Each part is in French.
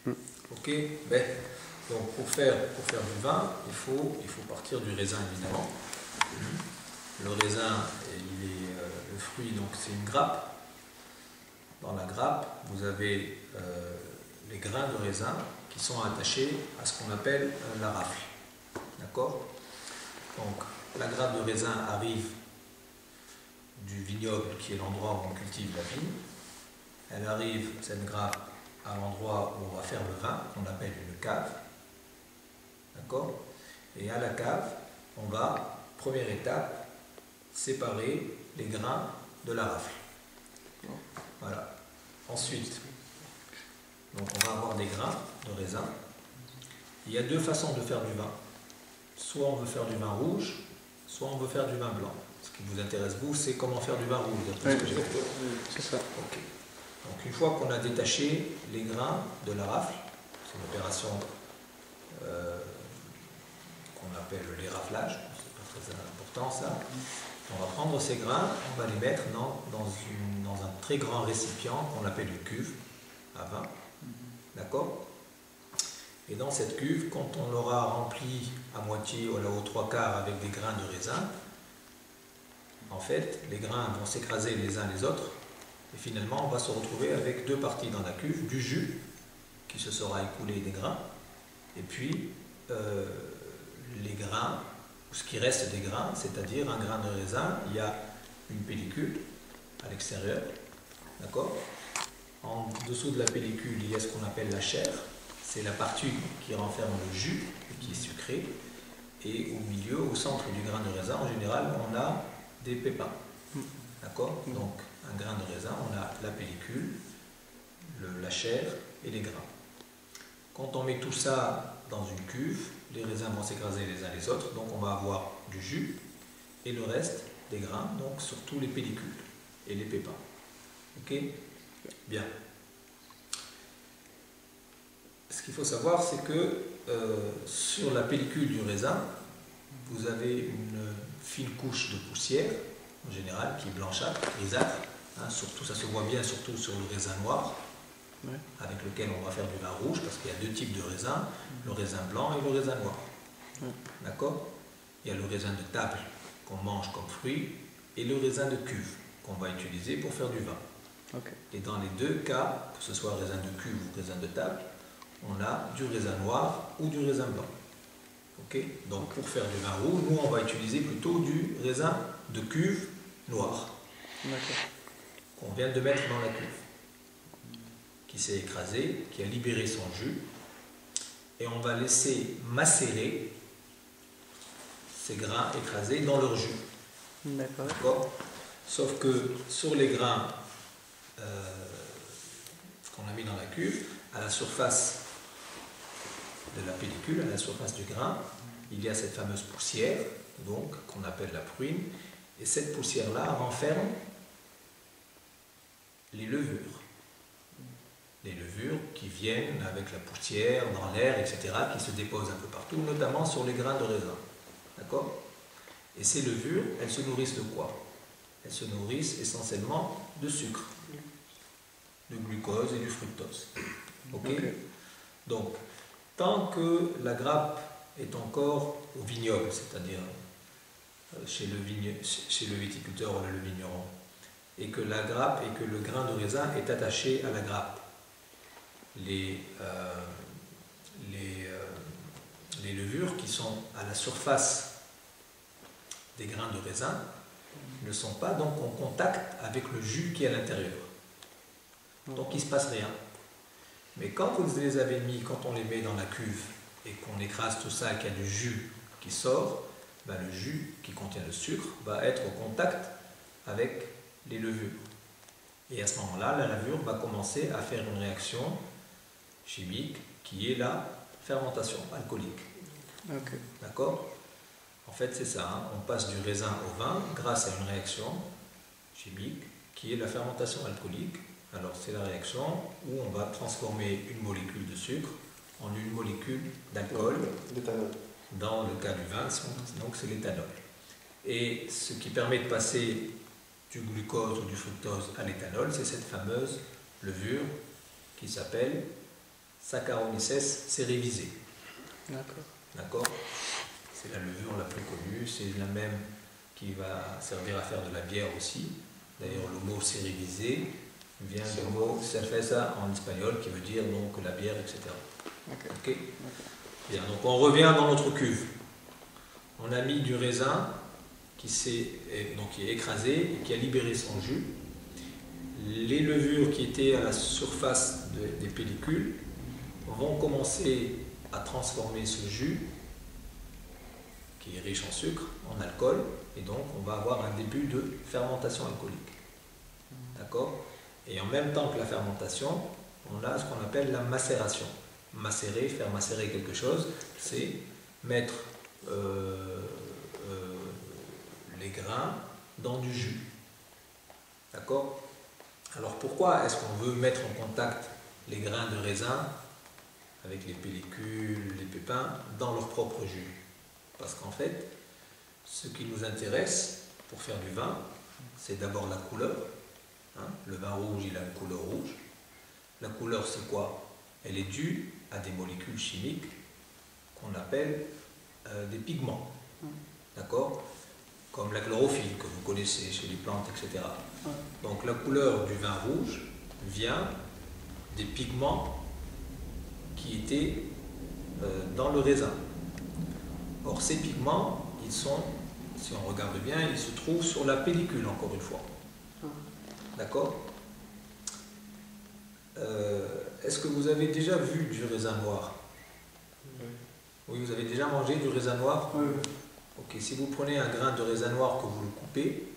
Ok. Ben, donc pour faire du vin, il faut partir du raisin évidemment. Le raisin, le fruit, donc c'est une grappe. Dans la grappe, vous avez les grains de raisin qui sont attachés à ce qu'on appelle la rafle. D'accord? Donc la grappe de raisin arrive du vignoble qui est l'endroit où on cultive la vigne. Elle arrive, cette grappe, à l'endroit où on va faire le vin, qu'on appelle une cave. D'accord? Et à la cave, on va, première étape, séparer les grains de la rafle. Voilà. Ensuite, donc on va avoir des grains de raisin. Il y a deux façons de faire du vin. Soit on veut faire du vin rouge, soit on veut faire du vin blanc. Ce qui vous intéresse, vous, c'est comment faire du vin rouge. Oui, c'est ça. Ok. Donc une fois qu'on a détaché les grains de la rafle, c'est une opération qu'on appelle l'éraflage, c'est pas très important ça. On va prendre ces grains, on va les mettre dans un très grand récipient qu'on appelle une cuve à vin. D'accord? Et dans cette cuve, quand on l'aura remplie à moitié ou aux trois quarts avec des grains de raisin, en fait, les grains vont s'écraser les uns les autres. Et finalement, on va se retrouver avec deux parties dans la cuve, du jus qui se sera écoulé des grains, et puis les grains, ce qui reste des grains, c'est-à-dire un grain de raisin, il y a une pellicule à l'extérieur, d'accord? En dessous de la pellicule, il y a ce qu'on appelle la chair, c'est la partie qui renferme le jus et qui est sucré, et au milieu, au centre du grain de raisin, en général, on a des pépins, d'accord? Donc, un grain de raisin, on a la pellicule, la chair et les grains. Quand on met tout ça dans une cuve, les raisins vont s'écraser les uns les autres, donc on va avoir du jus et le reste des grains, donc surtout les pellicules et les pépins. Ok? Bien. Ce qu'il faut savoir, c'est que sur la pellicule du raisin, vous avez une fine couche de poussière, en général, qui est blanchâtre, grisâtre. Hein, surtout, ça se voit bien surtout sur le raisin noir, ouais, avec lequel on va faire du vin rouge, parce qu'il y a deux types de raisins, le raisin blanc et le raisin noir. Ouais. D'accord? Il y a le raisin de table qu'on mange comme fruit et le raisin de cuve qu'on va utiliser pour faire du vin. Okay. Et dans les deux cas, que ce soit raisin de cuve ou raisin de table, on a du raisin noir ou du raisin blanc. Okay? Donc pour faire du vin rouge, nous on va utiliser plutôt du raisin de cuve noir. Qu'on vient de mettre dans la cuve, qui s'est écrasé, qui a libéré son jus, et on va laisser macérer ces grains écrasés dans leur jus. D'accord. Sauf que sur les grains qu'on a mis dans la cuve, à la surface de la pellicule, à la surface du grain, il y a cette fameuse poussière, donc qu'on appelle la pruine, et cette poussière-là renferme les levures. Les levures qui viennent avec la poussière, dans l'air, etc., qui se déposent un peu partout, notamment sur les grains de raisin. D'accord? Et ces levures, elles se nourrissent de quoi? Elles se nourrissent essentiellement de sucre, de glucose et du fructose. Okay? Donc, tant que la grappe est encore au vignoble, c'est-à-dire chez le viticulteur ou le vigneron, et que la grappe et que le grain de raisin est attaché à la grappe, les levures qui sont à la surface des grains de raisin ne sont pas donc en contact avec le jus qui est à l'intérieur. Donc il ne se passe rien. Mais quand vous les avez mis, quand on les met dans la cuve et qu'on écrase tout ça et qu'il y a du jus qui sort, ben le jus qui contient le sucre va être au contact avec les levures. Et à ce moment-là, la levure va commencer à faire une réaction chimique qui est la fermentation alcoolique. Okay. D'accord? En fait, c'est ça, hein? On passe du raisin au vin grâce à une réaction chimique qui est la fermentation alcoolique. Alors, c'est la réaction où on va transformer une molécule de sucre en une molécule d'alcool. L'éthanol. Dans le cas du vin, donc c'est l'éthanol. Et ce qui permet de passer du glucose ou du fructose à l'éthanol, c'est cette fameuse levure qui s'appelle Saccharomyces cerevisiae. D'accord. D'accord? C'est la levure la plus connue, c'est la même qui va servir à faire de la bière aussi. D'ailleurs, le mot cerevisiae vient du mot cerveza en espagnol qui veut dire donc la bière, etc. Ok. Bien, donc on revient dans notre cuve. On a mis du raisin qui est écrasé et qui a libéré son jus. Les levures qui étaient à la surface des pellicules vont commencer à transformer ce jus qui est riche en sucre, en alcool, et donc on va avoir un début de fermentation alcoolique. D'accord? Et en même temps que la fermentation, on a ce qu'on appelle la macération. Macérer, faire macérer quelque chose, c'est mettre les grains dans du jus. D'accord? Alors pourquoi est-ce qu'on veut mettre en contact les grains de raisin avec les pellicules, les pépins, dans leur propre jus? Parce qu'en fait, ce qui nous intéresse pour faire du vin, c'est d'abord la couleur. Hein? Le vin rouge, il a une couleur rouge. La couleur, c'est quoi? Elle est due à des molécules chimiques qu'on appelle des pigments. D'accord? Comme la chlorophylle que vous connaissez chez les plantes, etc. Donc la couleur du vin rouge vient des pigments qui étaient dans le raisin. Or ces pigments, ils sont, si on regarde bien, ils se trouvent sur la pellicule encore une fois. D'accord? Est-ce que vous avez déjà vu du raisin noir? Oui, vous avez déjà mangé du raisin noir? Oui. Ok, si vous prenez un grain de raisin noir que vous le coupez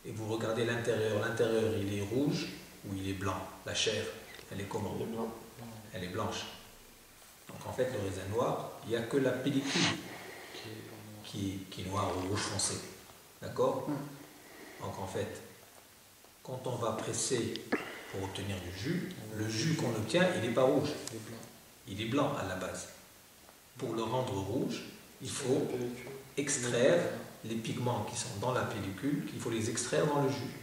et vous regardez l'intérieur, l'intérieur il est rouge ou il est blanc? La chair, elle est comment? Il est blanc. Elle est blanche. Donc en fait, le raisin noir, il n'y a que la pellicule qui est noire ou rouge foncé. D'accord? Donc en fait, quand on va presser pour obtenir du jus, le jus qu'on obtient, il n'est pas rouge. Il est blanc à la base. Pour le rendre rouge, il faut extraire les pigments qui sont dans la pellicule, il faut les extraire dans le jus.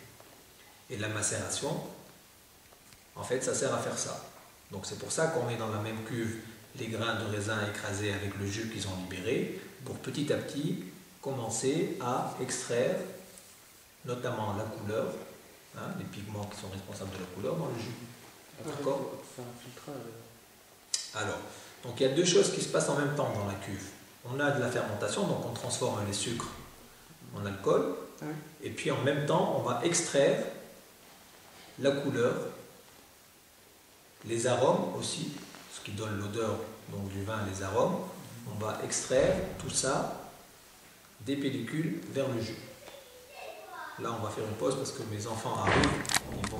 Et la macération, en fait, ça sert à faire ça. Donc c'est pour ça qu'on met dans la même cuve les grains de raisin écrasés avec le jus qu'ils ont libéré, pour petit à petit commencer à extraire notamment la couleur, hein, les pigments qui sont responsables de la couleur dans le jus. D'accord? Alors, donc il y a deux choses qui se passent en même temps dans la cuve. On a de la fermentation, donc on transforme les sucres en alcool, et puis en même temps on va extraire la couleur, les arômes aussi, ce qui donne l'odeur donc du vin, les arômes. On va extraire tout ça des pellicules vers le jus. Là on va faire une pause parce que mes enfants arrivent, ils vont